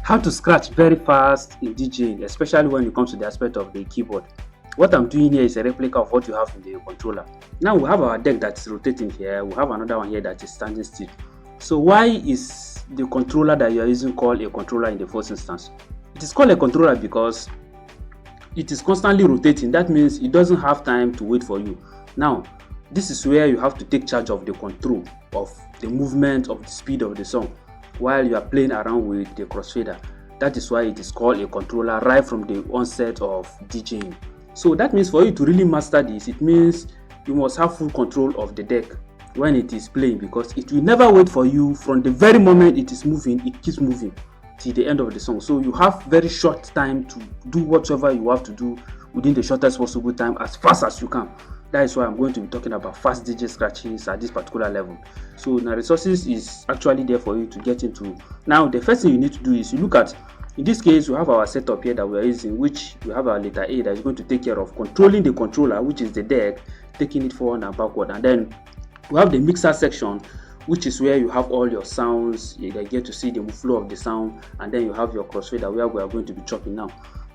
how to scratch very fast in DJing, especially when it comes to the aspect of the keyboard. What I'm doing here is a replica of what you have in the controller. Now we have our deck that's rotating here. We have another one here that is standing still. So why is the controller that you are using called a controller in the first instance? It is called a controller because it is constantly rotating. That means it doesn't have time to wait for you. Now, this is where you have to take charge of the control of the movement of the speed of the song while you are playing around with the crossfader. That is why it is called a controller right from the onset of DJing. So that means for you to really master this, it means you must have full control of the deck when it is playing, because it will never wait for you. From the very moment it is moving, it keeps moving till the end of the song. So you have very short time to do whatever you have to do within the shortest possible time, as fast as you can. That is why I'm going to be talking about fast DJ scratches at this particular level. So now resources is actually there for you to get into. Now the first thing you need to do is you look at, in this case we have our setup here that we are using, which we have our letter A that is going to take care of controlling the controller, which is the deck, taking it forward and backward. And then we have the mixer section, which is where you have all your sounds. You get to see the flow of the sound, and then you have your crossfader where we are going to be chopping now.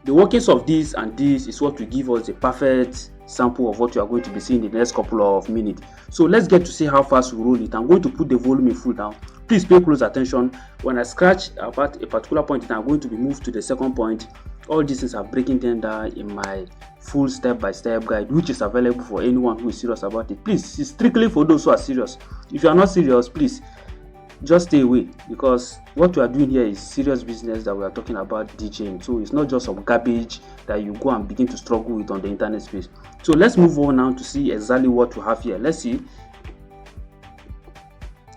The workings of this and this is what will give us the perfect sample of what you are going to be seeing in the next couple of minutes. So let's get to see how fast we roll it. I'm going to put the volume in full down. Please pay close attention. When I scratch about a particular point, I'm going to be moved to the second point. All these things are breaking them down in my full step-by-step guide, which is available for anyone who is serious about it. Please, it's strictly for those who are serious. If you are not serious, please just stay away, because what we are doing here is serious business that we are talking about DJing. So it's not just some garbage that you go and begin to struggle with on the internet space. So let's move on now to see exactly what we have here. Let's see.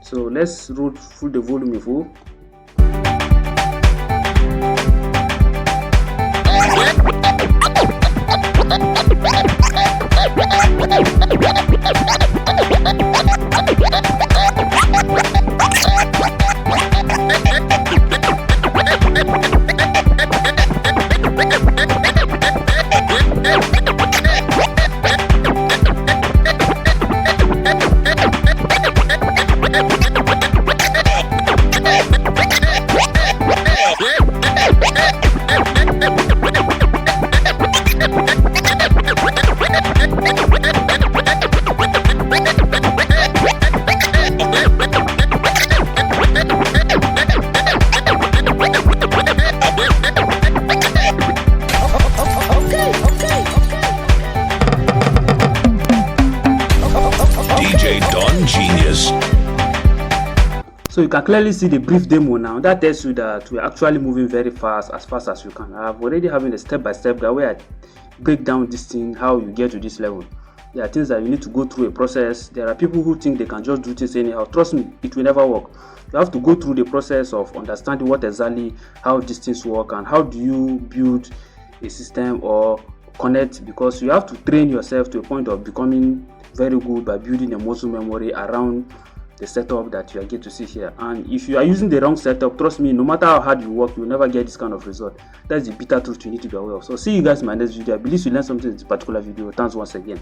So let's roll full the volume in full. So you can clearly see the brief demo now. That tells you that we're actually moving very fast as you can. I've already having a step-by-step guide where I break down this thing, how you get to this level. There are things that you need to go through a process. There are people who think they can just do things anyhow. Trust me, it will never work. You have to go through the process of understanding what exactly how these things work and how do you build a system or connect, because you have to train yourself to a point of becoming very good by building a muscle memory around the setup that you are going to see here. And if you are using the wrong setup, trust me, no matter how hard you work, you will never get this kind of result. That's the bitter truth you need to be aware of. So see you guys in my next video. I believe you learned something in this particular video. Thanks once again.